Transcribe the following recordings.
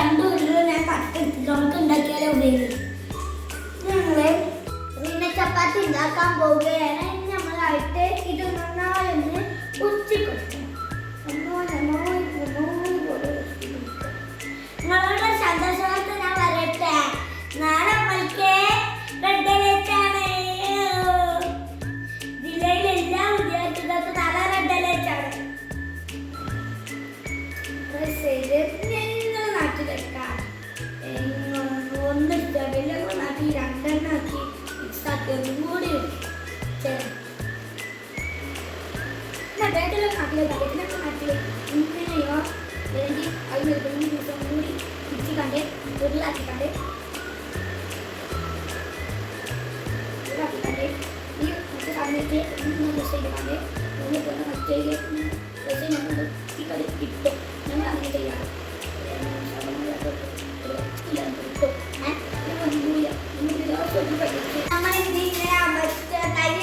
രണ്ടു ഉരുള ഞാൻ കട്ടെടുത്തിട്ട് നമുക്ക് ഉണ്ടാക്കിയാലേ ഉപയോഗിക്കും. ഞങ്ങള് പിന്നെ ചപ്പാത്തി ഉണ്ടാക്കാൻ പോവുകയാണ്. നമ്മളായിട്ട് ഇത് നന്നായൊന്ന് ഉച്ചി കൊടുക്കണം. നിങ്ങളുടെ സന്തോഷവാർത്ത ഞാൻ പറയട്ടെ. നാളെ നമ്മൾക്ക് റെഡ് അലേർട്ടാണ്. ജില്ലയിലെ എല്ലാ വിദ്യാർത്ഥികൾക്കും നാളെ റെഡ് അലേർട്ടാണ്. ഞങ്ങളുടെ നാട്ടിലെടുക്കാം ഒന്നെടുക്കുക. വലിയ നാട്ടിൽ രണ്ടെണ്ണാക്കി മിക്സാക്കി ഒന്നും കൂടി നാട്ടിലെ നാട്ടിൽ ഇങ്ങനെയോ അല്ലെങ്കിൽ അതിന് ദിവസം കൂടി മിക്സിക്കാണ്ട് ഉരുളാക്കിക്കാണ്ട് ഈ മറ്റേ സമയത്ത് ഡ്രസ് ചെയ്തിക്കാണ്ട് മറ്റേ ഡ്രസ് നമ്മൾ കളി ഇട്ടു. ഞങ്ങൾ അങ്ങനെ ചെയ്യാറ്.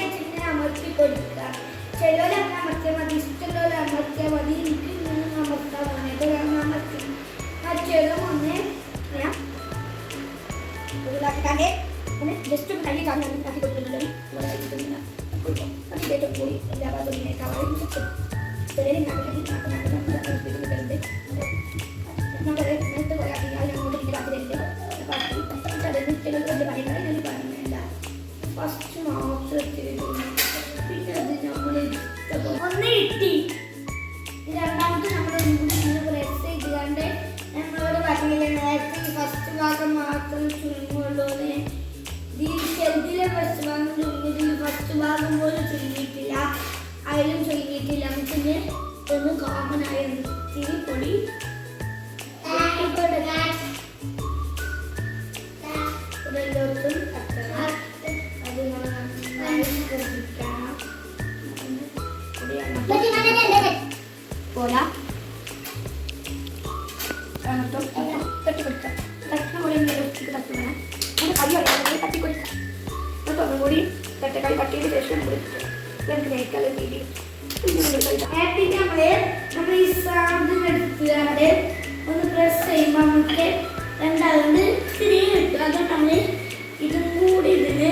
നമ്മളിങ്ങനെ അമർത്തി കൊടുക്കുക. ചിലവർ അങ്ങനെ അമർത്തിയാൽ മതി, ഇഷ്ടമുള്ളവർ അമർത്തിയാൽ മതി. എനിക്ക് ഇങ്ങനെ അമർത്താൻ വേണ്ടിയിട്ട് അമർത്തി മറ്റേതും ഒന്ന് ഞാൻ ഉരുളാക്കിക്കാണ്ട് ഒന്ന് ജസ്റ്റ് ഒന്ന് കൈ കാണാൻ ആക്കി കൊടുക്കുന്നുണ്ടെങ്കിൽ അതിലേക്ക് പോയി എല്ലാ ഭാഗത്തും ചിലർ നേരത്തെ പോയാൽ അങ്ങോട്ട് എനിക്ക് കാത്തിരില്ല. ചിലത് പറയുന്നത് പറഞ്ഞില്ല. ഫസ്റ്റ് മാത്രത്തിൽ പിന്നെ അത് നമ്മൾ ഒന്ന് ഇട്ടി. രണ്ടാമത്തെ നമ്മൾ പ്രസ് ചെയ്തുകൊണ്ട് നമ്മളോട് പറഞ്ഞില്ലേ നേരത്തെ ഈ ഫസ്റ്റ് ഭാഗം മാത്രം ചുരുങ്ങുള്ളൂ. ഈ ചെറുതിലെ ഫസ്റ്റ് ഭാഗം ചുരുങ്ങിയതിൽ ഫസ്റ്റ് ഭാഗം പോലും ചുരുങ്ങിയിട്ടില്ല, അതിലും ചുരുങ്ങിയിട്ടില്ല. നമുക്കിന് ഒന്ന് കോമൺ ആയ ഇത്തിരി പൊടി എല്ലാവർക്കും തട്ടണം. അത് പോരാ തട്ടിക്കൊടുക്കാം. തട്ടിന് കൂടി തട്ടി വേണം. കൈ തട്ടിക്കൊടുക്കാം. എന്നിട്ട് ഒന്നും കൂടി തട്ടക്കൈ തട്ടിയതിന് ശേഷം നമുക്ക് കഴിക്കാനുള്ള രീതി. പിന്നെ നമ്മൾ ഈ സാധനം എടുത്തുകൊണ്ട് ഒന്ന് പ്രസ് ചെയ്യുമ്പോൾ നമുക്ക് രണ്ടാമത് തിരി കിട്ടും. അതുകൊണ്ട് നമ്മൾ ഇതും കൂടി ഇതിന്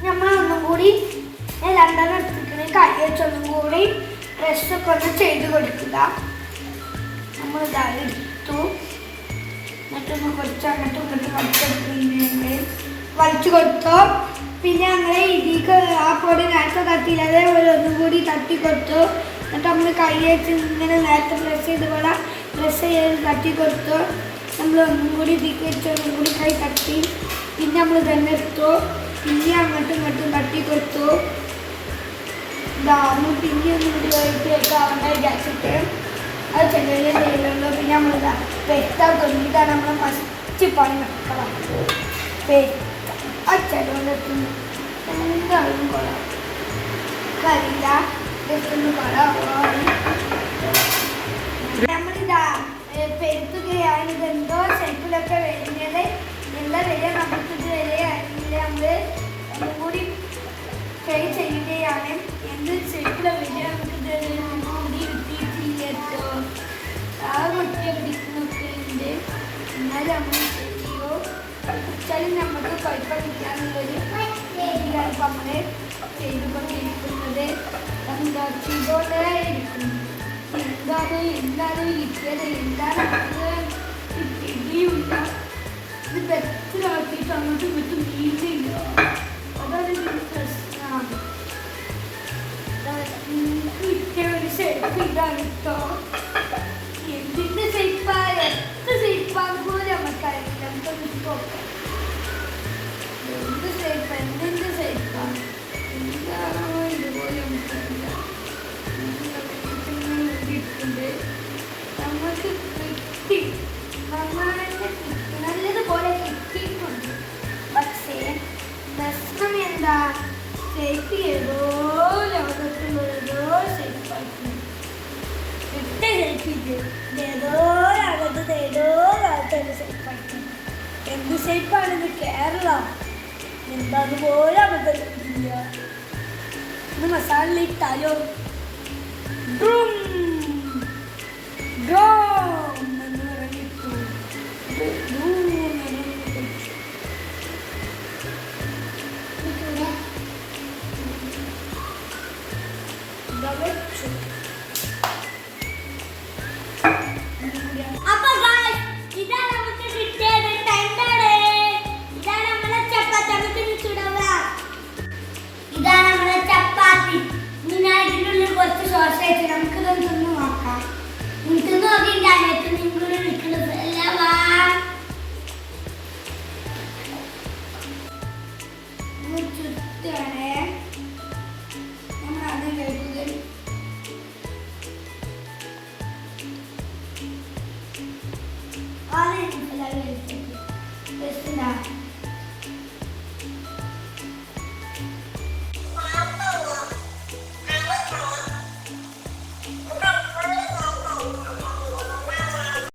നമ്മളൊന്നും കൂടി രണ്ടെണ്ണം എടുത്തിട്ട് കൈ വെച്ചൊന്നും കൂടി പ്രസ്സൊക്കെ ഒന്ന് ചെയ്ത് കൊടുക്കുക. നമ്മൾ ഇതായി എടുത്തു. എന്നിട്ടൊന്ന് കുറച്ച് അങ്ങോട്ടും ഇങ്ങോട്ടും വലിച്ചു കൊടുത്തു. പിന്നെ ഞങ്ങൾ ഇതിക്ക് ആ പൊടി നേരത്തെ തട്ടിയില്ല, അതേപോലെ ഒന്നും കൂടി തട്ടി കൊടുത്തു. എന്നിട്ട് നമ്മൾ കൈ വെച്ച് ഇങ്ങനെ നേരത്തെ പ്രസ് ചെയ്തപോലെ പ്രസ് ചെയ്ത് തട്ടി കൊടുത്തു. നമ്മൾ ഒന്നും കൂടി ഇതിക്ക് വെച്ച് ഒന്നും കൂടി കൈ തട്ടി. പിന്നെ നമ്മൾ തന്നെ എടുത്തു. പിന്നെ അങ്ങോട്ടും ഇങ്ങോട്ടും തട്ടി കൊടുത്തു. ഇതാവുന്നു. പിന്നെ ഒന്നും കൂടി ആവണ്ട വിചാരിച്ചിട്ട് അത് ചെറിയ ചെയ്യുള്ളൂ. പിന്നെ നമ്മളിതാ പെറ്റാൻ തുടങ്ങിയിട്ടാണ് നമ്മൾ ഫസ്റ്റ് പണി വെക്കണം. ചെലവെത്തുന്നു എന്തായാലും കൊള്ളാം. കരിയില്ല ജസ്റ്റൊന്ന് കൊള്ളാം. നമ്മളിതാ പെരുത്തുകയാണ്. ഇതെന്തോ ഷെൽഫിലൊക്കെ വരുന്നത്. എന്താ വരിക നമുക്കിത് വരികയാണെങ്കിൽ നമ്മൾ ഒന്നും കൂടി ട്രൈ ചെയ്യുകയാണ്. എന്ത് ഷെൽഫിലെ വരിക നമുക്കിത് കൂടി കിട്ടിയിട്ടില്ലോ. ആ കുട്ടിയെ പിടിക്കുന്നൊക്കെ ഉണ്ട്. എന്നാലും നമ്മൾ ചെയ്യുമോ വെച്ചാലും നമുക്ക് കുഴപ്പമില്ലാന്നുള്ളൊരു രീതിയിലാണ് ഇപ്പം നമ്മൾ ചെയ്തുകൊണ്ടിരിക്കുന്നത്. എന്താ ചെയ്തുകൊണ്ടേ ഇരിക്കുന്നു. എന്താണ് കിട്ടിയത്, എന്താണ് കിട്ടിയില്ല. ഇത് ബെസ്റ്റിലാക്കിയിട്ട് അങ്ങോട്ടും ഇങ്ങോട്ടും വീഴില്ല. അതാണ് ഇതിൻ്റെ പ്രശ്നമാണ്. കിട്ടിയ ഒരു ഷേപ്പ് ഇതാണ് കേട്ടോ. എന്തിൻ്റെ ഷേപ്പാ, എത്ര ഷേപ്പാന്ന് പോലും നമുക്കറിയില്ല. നമുക്കൊന്ന് നോക്കാം. എന്ത് ഷേപ്പ്, എന്തിൻ്റെ ഷേപ്പാ, എന്താണോ ഇതുപോലെ നമുക്കറിയില്ല. നമുക്ക് കിട്ടി, നല്ലതുപോലെ കിട്ടിയിട്ടുണ്ട്. പക്ഷേ പ്രശ്നം എന്താ, ഷേപ്പ് ഏതോ ലോകത്തിലുള്ളതോ ഷേപ്പായിരുന്നു. കിട്ടിയ ഷേപ്പ് ഏതോ ലോകത്ത് ഏതോ ലോകത്തൊരു ഷേപ്പായിരുന്നു. എന്ത് ഷേപ്പാണിത്, കേരളം എന്താന്ന് പോലെ അബദ്ധമില്ല. ഇത് മസാലയിട്ടാലോ